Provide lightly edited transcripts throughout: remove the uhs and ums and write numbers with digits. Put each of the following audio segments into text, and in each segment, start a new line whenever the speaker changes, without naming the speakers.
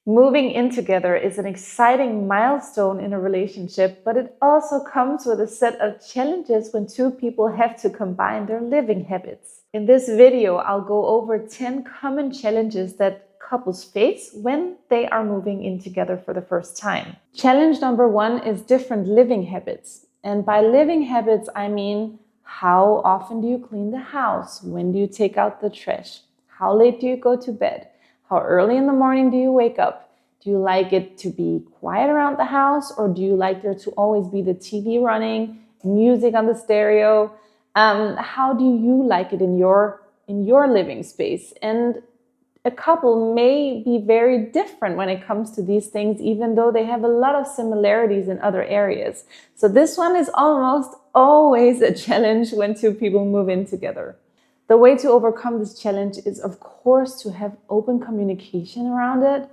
Moving in together is an exciting milestone in a relationship, but it also comes with a set of challenges when two people have to combine their living habits. In this video, I'll go over 10 common challenges that couples face when they are moving in together for the first time. Challenge number 1 is different living habits. And by living habits, I mean, how often do you clean the house? When do you take out the trash? How late do you go to bed? How early in the morning do you wake up? Do you like it to be quiet around the house, or do you like there to always be the TV running, music on the stereo? How do you like it in your living space? And a couple may be very different when it comes to these things, even though they have a lot of similarities in other areas. So this one is almost always a challenge when two people move in together. The way to overcome this challenge is, of course, to have open communication around it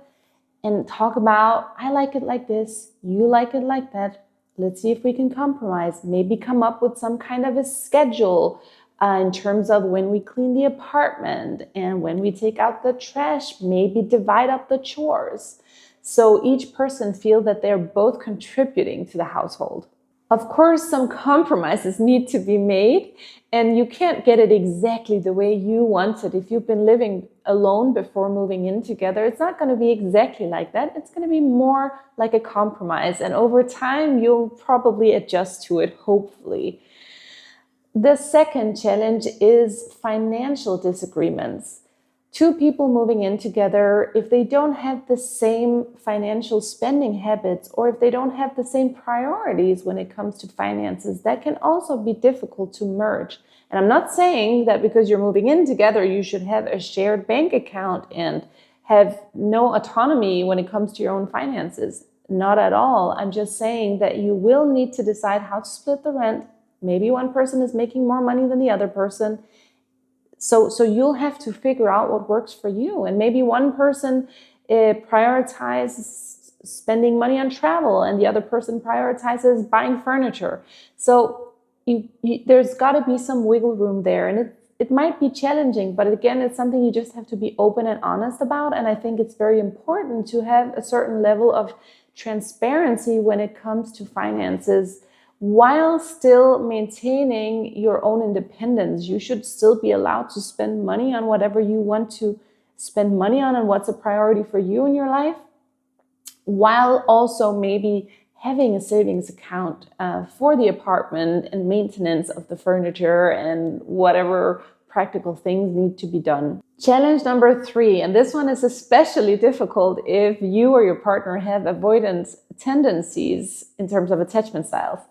and talk about, I like it like this, you like it like that. Let's see if we can compromise. Maybe come up with some kind of a schedule in terms of when we clean the apartment and when we take out the trash. Maybe divide up the chores, so each person feel that they're both contributing to the household. Of course, some compromises need to be made, and you can't get it exactly the way you want it. If you've been living alone before moving in together, it's not going to be exactly like that. It's going to be more like a compromise, and over time, you'll probably adjust to it, hopefully. The second challenge is financial disagreements. Two people moving in together, if they don't have the same financial spending habits, or if they don't have the same priorities when it comes to finances, that can also be difficult to merge. And I'm not saying that because you're moving in together, you should have a shared bank account and have no autonomy when it comes to your own finances. Not at all. I'm just saying that you will need to decide how to split the rent. Maybe one person is making more money than the other person. So you'll have to figure out what works for you. And maybe one person prioritizes spending money on travel and the other person prioritizes buying furniture. So there's got to be some wiggle room there. And it might be challenging, but again, it's something you just have to be open and honest about. And I think it's very important to have a certain level of transparency when it comes to finances, while still maintaining your own independence. You should still be allowed to spend money on whatever you want to spend money on and what's a priority for you in your life, while also maybe having a savings account for the apartment and maintenance of the furniture and whatever practical things need to be done. Challenge number 3, and this one is especially difficult if you or your partner have avoidance tendencies in terms of attachment styles.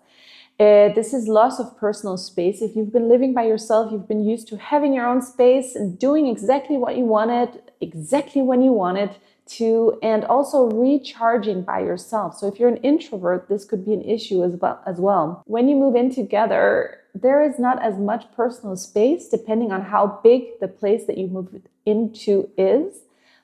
This is loss of personal space. If you've been living by yourself, you've been used to having your own space and doing exactly what you wanted, exactly when you wanted to, and also recharging by yourself. So if you're an introvert, this could be an issue as well. When you move in together, there is not as much personal space, depending on how big the place that you move into is.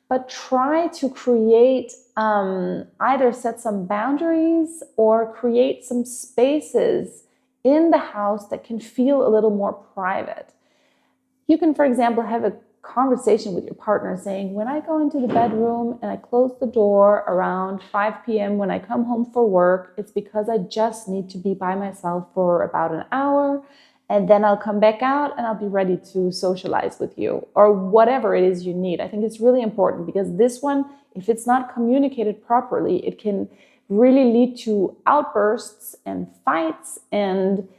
But try to create, either set some boundaries or create some spaces in the house that can feel a little more private. You can, for example, have a conversation with your partner saying, when I go into the bedroom and I close the door around 5 p.m. when I come home for work, it's because I just need to be by myself for about an hour. And then I'll come back out and I'll be ready to socialize with you, or whatever it is you need. I think it's really important, because this one, if it's not communicated properly, it can really lead to outbursts and fights and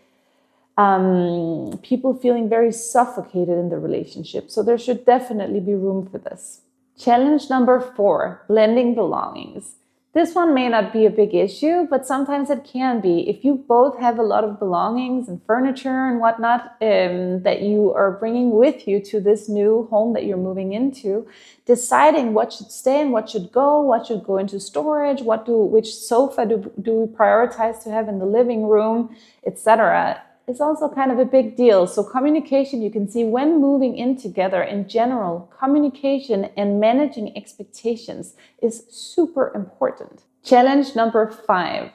people feeling very suffocated in the relationship. So there should definitely be room for this. Challenge number 4, blending belongings. This one may not be a big issue, but sometimes it can be. If you both have a lot of belongings and furniture and whatnot that you are bringing with you to this new home that you're moving into, deciding what should stay and what should go into storage, which sofa do we prioritize to have in the living room, etc. It's also kind of a big deal. So communication, you can see when moving in together in general, communication and managing expectations is super important. Challenge number 5,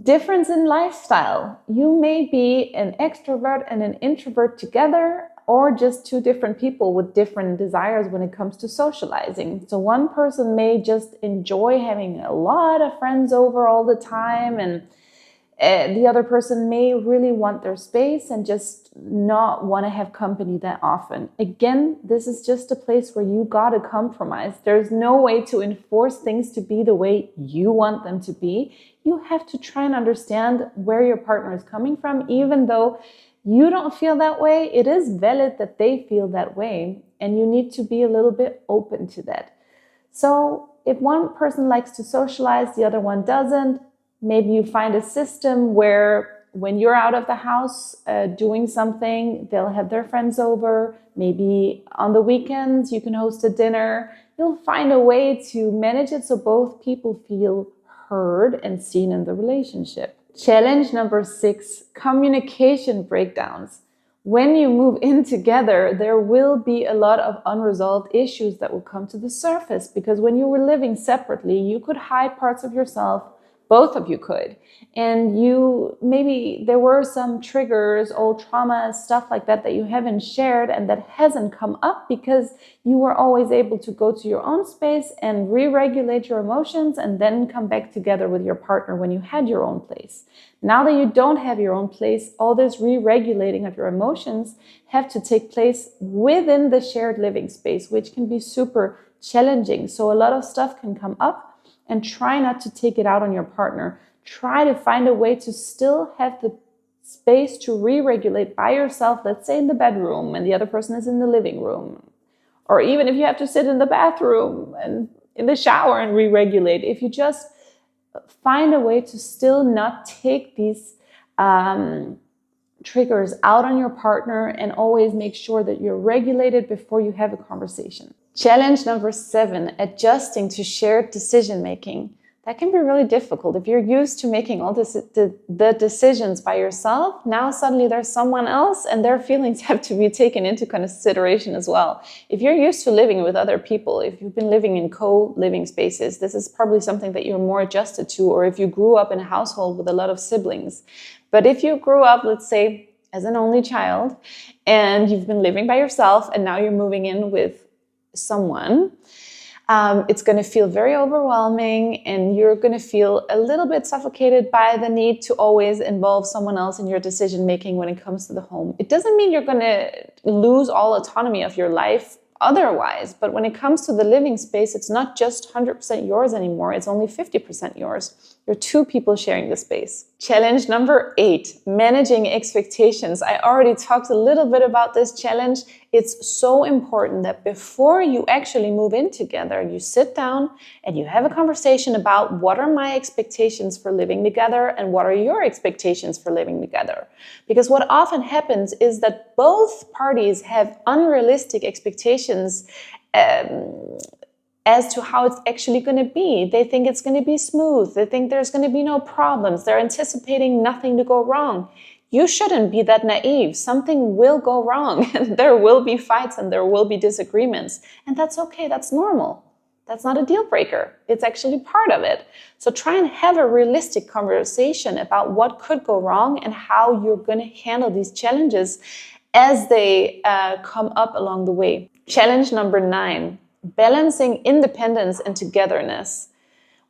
difference in lifestyle. You may be an extrovert and an introvert together, or just two different people with different desires when it comes to socializing. So one person may just enjoy having a lot of friends over all the time, and the other person may really want their space and just not want to have company that often. Again, this is just a place where you gotta compromise. There's no way to enforce things to be the way you want them to be. You have to try and understand where your partner is coming from. Even though you don't feel that way, it is valid that they feel that way, and you need to be a little bit open to that. So if one person likes to socialize, the other one doesn't, maybe you find a system where when you're out of the house doing something, they'll have their friends over. Maybe on the weekends, you can host a dinner. You'll find a way to manage it so both people feel heard and seen in the relationship. Challenge number 6, communication breakdowns. When you move in together, there will be a lot of unresolved issues that will come to the surface, because when you were living separately, you could hide parts of yourself. Both of you could. And maybe there were some triggers, old traumas, stuff like that you haven't shared and that hasn't come up because you were always able to go to your own space and re-regulate your emotions and then come back together with your partner when you had your own place. Now that you don't have your own place, all this re-regulating of your emotions have to take place within the shared living space, which can be super challenging. So a lot of stuff can come up. And try not to take it out on your partner. Try to find a way to still have the space to re-regulate by yourself, let's say in the bedroom and the other person is in the living room. Or even if you have to sit in the bathroom and in the shower and re-regulate. If you just find a way to still not take these triggers out on your partner, and always make sure that you're regulated before you have a conversation. Challenge number 7, adjusting to shared decision making. That can be really difficult. If you're used to making all the decisions by yourself, now suddenly there's someone else and their feelings have to be taken into consideration as well. If you're used to living with other people, if you've been living in co-living spaces, this is probably something that you're more adjusted to, or if you grew up in a household with a lot of siblings. But if you grew up, let's say, as an only child, and you've been living by yourself and now you're moving in with someone, it's going to feel very overwhelming, and you're going to feel a little bit suffocated by the need to always involve someone else in your decision making when it comes to the home. It doesn't mean you're going to lose all autonomy of your life otherwise, but when it comes to the living space, it's not just 100% yours anymore. It's only 50% yours. You're two people sharing the space. Challenge number 8, managing expectations. I already talked a little bit about this challenge. It's so important that before you actually move in together, you sit down and you have a conversation about what are my expectations for living together and what are your expectations for living together. Because what often happens is that both parties have unrealistic expectations as to how it's actually going to be. They think it's going to be smooth. They think there's going to be no problems. They're anticipating nothing to go wrong. You shouldn't be that naive. Something will go wrong, and there will be fights and there will be disagreements. And that's okay. That's normal. That's not a deal breaker. It's actually part of it. So try and have a realistic conversation about what could go wrong and how you're going to handle these challenges as they come up along the way. Challenge number 9. Balancing independence and togetherness.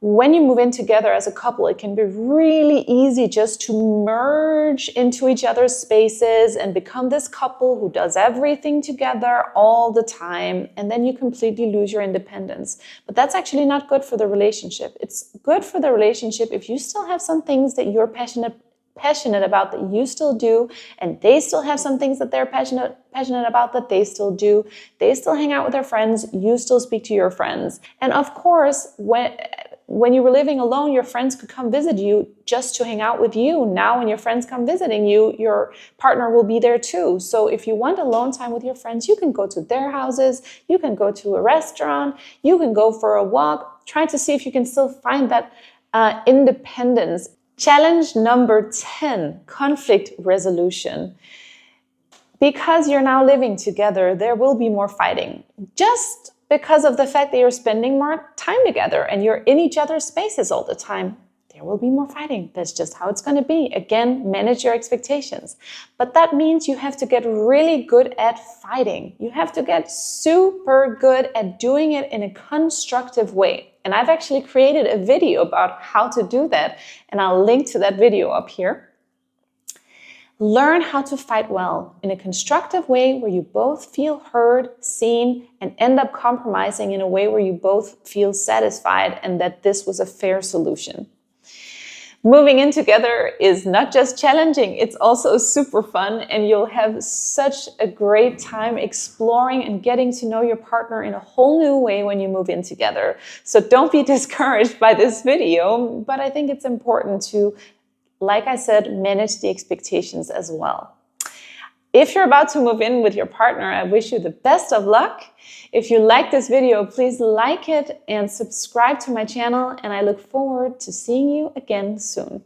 When you move in together as a couple, it can be really easy just to merge into each other's spaces and become this couple who does everything together all the time, and then you completely lose your independence. But that's actually not good for the relationship. It's good for the relationship if you still have some things that you're passionate about that you still do, and they still have some things that they're passionate about that they still do. They still hang out with their friends, you still speak to your friends. And of course, when you were living alone, your friends could come visit you just to hang out with you. Now when your friends come visiting you, your partner will be there too. So if you want alone time with your friends, you can go to their houses, you can go to a restaurant, you can go for a walk. Try to see if you can still find that independence. Challenge number 10, conflict resolution. Because you're now living together, there will be more fighting. Just because of the fact that you're spending more time together and you're in each other's spaces all the time. there will be more fighting. That's just how it's going to be. Again, manage your expectations. But that means you have to get really good at fighting. You have to get super good at doing it in a constructive way. And I've actually created a video about how to do that, and I'll link to that video up here. Learn how to fight well in a constructive way where you both feel heard, seen, and end up compromising in a way where you both feel satisfied and that this was a fair solution. Moving in together is not just challenging, it's also super fun, and you'll have such a great time exploring and getting to know your partner in a whole new way when you move in together. So don't be discouraged by this video, but I think it's important to, like I said, manage the expectations as well. If you're about to move in with your partner, I wish you the best of luck. If you like this video, please like it and subscribe to my channel, and I look forward to seeing you again soon.